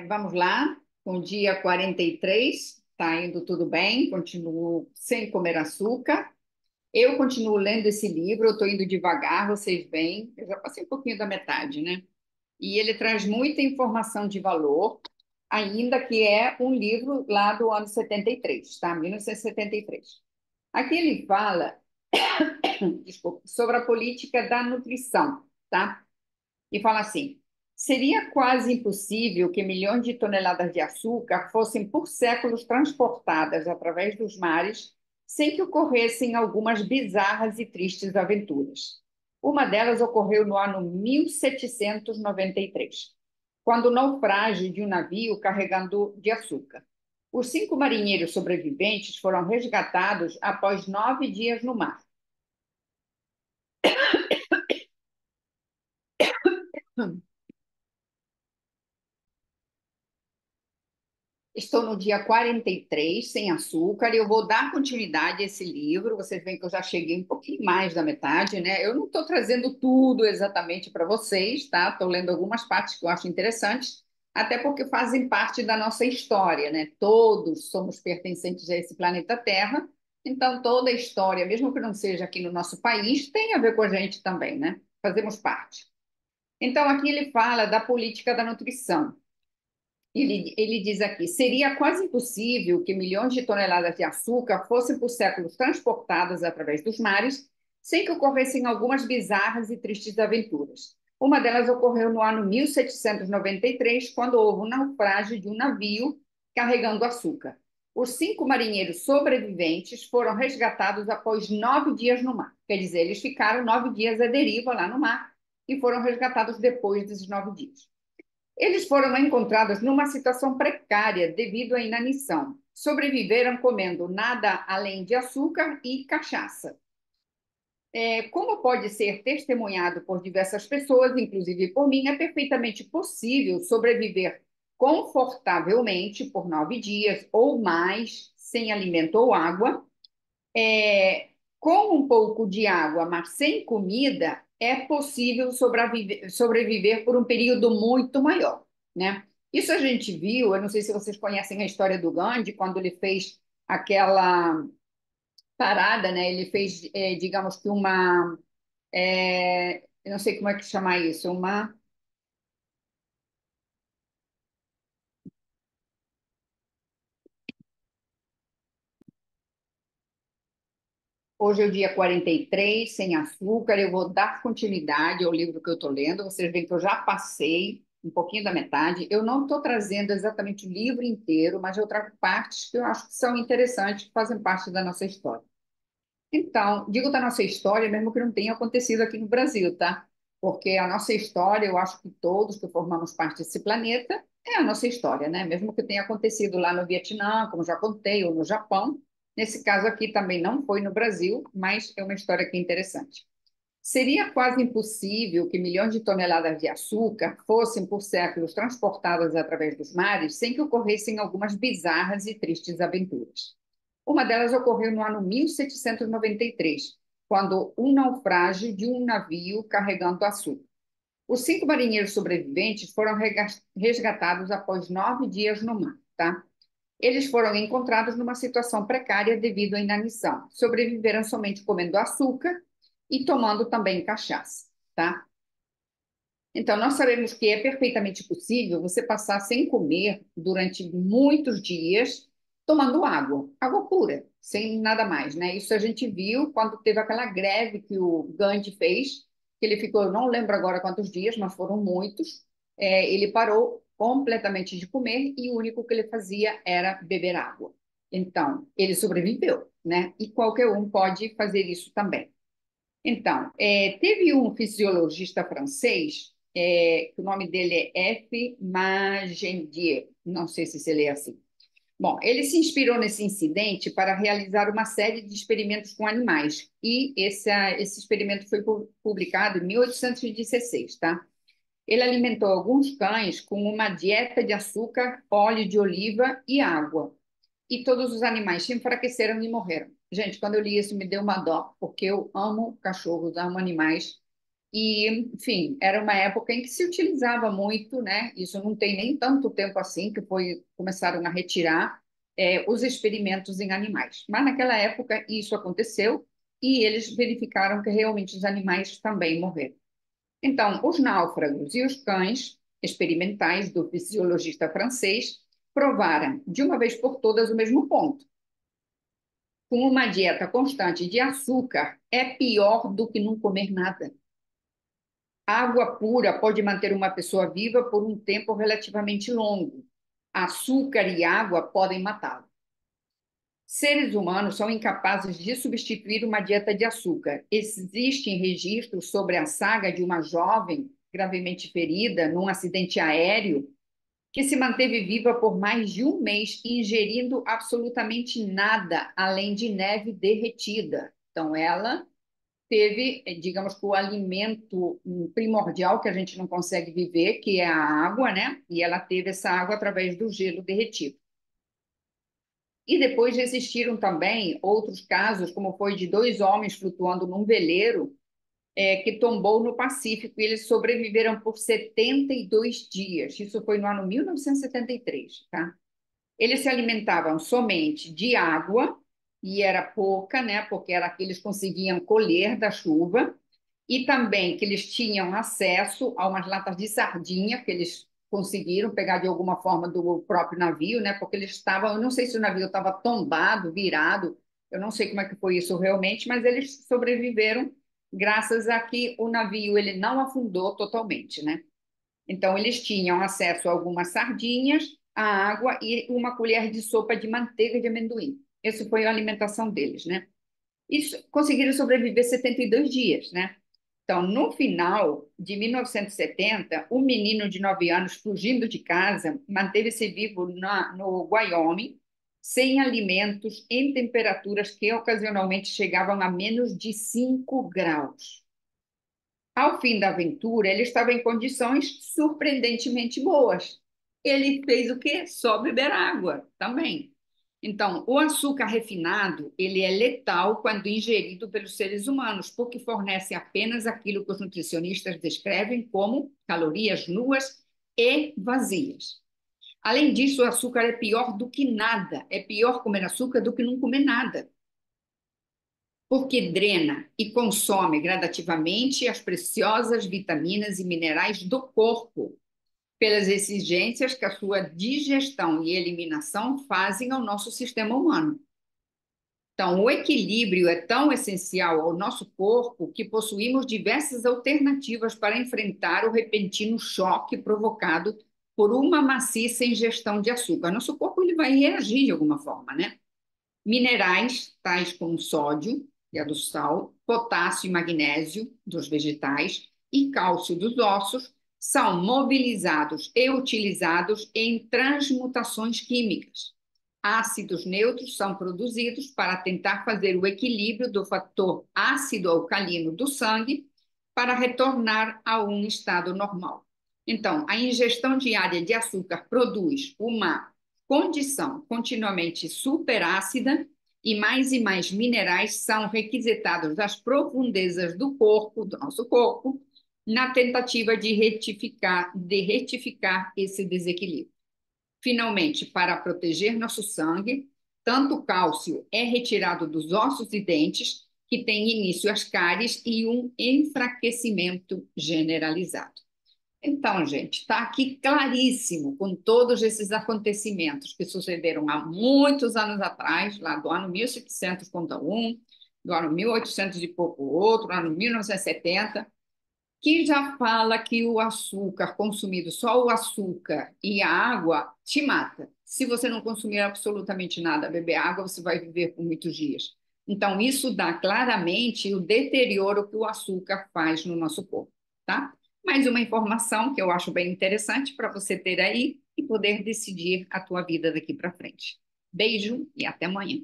Vamos lá, com o dia 43, está indo tudo bem, continuo sem comer açúcar. Eu continuo lendo esse livro, eu estou indo devagar, vocês veem, eu já passei um pouquinho da metade, né? E ele traz muita informação de valor, ainda que é um livro lá do ano 73, tá? 1973. Aqui ele fala, desculpa, sobre a política da nutrição, tá? E fala assim: seria quase impossível que milhões de toneladas de açúcar fossem por séculos transportadas através dos mares sem que ocorressem algumas bizarras e tristes aventuras. Uma delas ocorreu no ano 1793, quando o naufrágio de um navio carregando de açúcar. Os 5 marinheiros sobreviventes foram resgatados após 9 dias no mar. Estou no dia 43 sem açúcar, e eu vou dar continuidade a esse livro. Vocês veem que eu já cheguei um pouquinho mais da metade, né? Eu não estou trazendo tudo exatamente para vocês, tá? Estou lendo algumas partes que eu acho interessantes, até porque fazem parte da nossa história, né? Todos somos pertencentes a esse planeta Terra, então toda a história, mesmo que não seja aqui no nosso país, tem a ver com a gente também, né? Fazemos parte. Então, aqui ele fala da política da nutrição. Ele diz aqui: seria quase impossível que milhões de toneladas de açúcar fossem por séculos transportadas através dos mares, sem que ocorressem algumas bizarras e tristes aventuras. Uma delas ocorreu no ano 1793, quando houve um naufrágio de um navio carregando açúcar. Os 5 marinheiros sobreviventes foram resgatados após 9 dias no mar. Quer dizer, eles ficaram 9 dias à deriva lá no mar e foram resgatados depois desses 9 dias. Eles foram encontrados numa situação precária devido à inanição. Sobreviveram comendo nada além de açúcar e cachaça. Como pode ser testemunhado por diversas pessoas, inclusive por mim, é perfeitamente possível sobreviver confortavelmente por 9 dias ou mais, sem alimento ou água. Com um pouco de água, mas sem comida, é possível sobreviver por um período muito maior, né? Isso a gente viu, eu não sei se vocês conhecem a história do Gandhi, quando ele fez aquela parada, né? Ele fez, digamos que eu não sei como é que chama isso, hoje é o dia 43, sem açúcar. Eu vou dar continuidade ao livro que eu estou lendo. Vocês veem que eu já passei um pouquinho da metade. Eu não estou trazendo exatamente o livro inteiro, mas eu trago partes que eu acho que são interessantes, que fazem parte da nossa história. Então, digo da nossa história, mesmo que não tenha acontecido aqui no Brasil, tá? Porque a nossa história, eu acho que todos que formamos parte desse planeta, é a nossa história, né? Mesmo que tenha acontecido lá no Vietnã, como já contei, ou no Japão. Nesse caso aqui também não foi no Brasil, mas é uma história que é interessante. Seria quase impossível que milhões de toneladas de açúcar fossem por séculos transportadas através dos mares sem que ocorressem algumas bizarras e tristes aventuras. Uma delas ocorreu no ano 1793, quando um naufrágio de um navio carregando açúcar. Os 5 marinheiros sobreviventes foram resgatados após 9 dias no mar, tá? Eles foram encontrados numa situação precária devido à inanição. Sobreviveram somente comendo açúcar e tomando também cachaça, tá? Então, nós sabemos que é perfeitamente possível você passar sem comer durante muitos dias, tomando água, água pura, sem nada mais, né? Isso a gente viu quando teve aquela greve que o Gandhi fez, que ele ficou, eu não lembro agora quantos dias, mas foram muitos. Ele parou completamente de comer e o único que ele fazia era beber água. Então, ele sobreviveu, né? E qualquer um pode fazer isso também. Então, teve um fisiologista francês, que o nome dele é F. Magendier, não sei se ele é assim. Bom, ele se inspirou nesse incidente para realizar uma série de experimentos com animais, e esse experimento foi publicado em 1816, tá? Ele alimentou alguns cães com uma dieta de açúcar, óleo de oliva e água, e todos os animais se enfraqueceram e morreram. Gente, quando eu li isso, me deu uma dó, porque eu amo cachorros, amo animais. E, enfim, era uma época em que se utilizava muito, né? Isso não tem nem tanto tempo assim, que começaram a retirar os experimentos em animais. Mas naquela época isso aconteceu e eles verificaram que realmente os animais também morreram. Então, os náufragos e os cães experimentais do fisiologista francês provaram de uma vez por todas o mesmo ponto. Com uma dieta constante de açúcar é pior do que não comer nada. Água pura pode manter uma pessoa viva por um tempo relativamente longo. Açúcar e água podem matá-lo. Seres humanos são incapazes de substituir uma dieta de açúcar. Existem registros sobre a saga de uma jovem gravemente ferida num acidente aéreo que se manteve viva por mais de um mês, ingerindo absolutamente nada além de neve derretida. Então, ela teve, digamos que o alimento primordial que a gente não consegue viver, que é a água, né? E ela teve essa água através do gelo derretido. E depois existiram também outros casos, como foi de dois homens flutuando num veleiro que tombou no Pacífico e eles sobreviveram por 72 dias. Isso foi no ano 1973, tá? Eles se alimentavam somente de água, e era pouca, né? Porque era que eles conseguiam colher da chuva, e também que eles tinham acesso a umas latas de sardinha que eles conseguiram pegar de alguma forma do próprio navio, né? Porque eles estavam, eu não sei se o navio estava tombado, virado, eu não sei como é que foi isso realmente, mas eles sobreviveram graças a que o navio ele não afundou totalmente, né? Então, eles tinham acesso a algumas sardinhas, a água e uma colher de sopa de manteiga de amendoim. Essa foi a alimentação deles, né? Isso, conseguiram sobreviver 72 dias, né? Então, no final de 1970, um menino de 9 anos, fugindo de casa, manteve-se vivo no Wyoming, sem alimentos, em temperaturas que ocasionalmente chegavam a menos de 5 graus. Ao fim da aventura, ele estava em condições surpreendentemente boas. Ele fez o quê? Só beber água também. Então, o açúcar refinado, ele é letal quando ingerido pelos seres humanos, porque fornece apenas aquilo que os nutricionistas descrevem como calorias nuas e vazias. Além disso, o açúcar é pior do que nada. É pior comer açúcar do que não comer nada, porque drena e consome gradativamente as preciosas vitaminas e minerais do corpo, pelas exigências que a sua digestão e eliminação fazem ao nosso sistema humano. Então, o equilíbrio é tão essencial ao nosso corpo que possuímos diversas alternativas para enfrentar o repentino choque provocado por uma maciça ingestão de açúcar. Nosso corpo ele vai reagir de alguma forma, né? Minerais, tais como sódio, que é do sal, potássio e magnésio, dos vegetais, e cálcio dos ossos, são mobilizados e utilizados em transmutações químicas. Ácidos neutros são produzidos para tentar fazer o equilíbrio do fator ácido alcalino do sangue para retornar a um estado normal. Então, a ingestão diária de açúcar produz uma condição continuamente superácida e mais minerais são requisitados das profundezas do corpo, do nosso corpo, na tentativa de retificar esse desequilíbrio. Finalmente, para proteger nosso sangue, tanto o cálcio é retirado dos ossos e dentes, que tem início as cáries e um enfraquecimento generalizado. Então, gente, está aqui claríssimo com todos esses acontecimentos que sucederam há muitos anos atrás, lá do ano 1700 conta um, do ano 1800 e pouco outro, ano 1970, que já fala que o açúcar consumido, só o açúcar e a água, te mata. Se você não consumir absolutamente nada, beber água, você vai viver por muitos dias. Então, isso dá claramente o deterioro que o açúcar faz no nosso corpo, tá? Mais uma informação que eu acho bem interessante para você ter aí e poder decidir a tua vida daqui para frente. Beijo e até amanhã.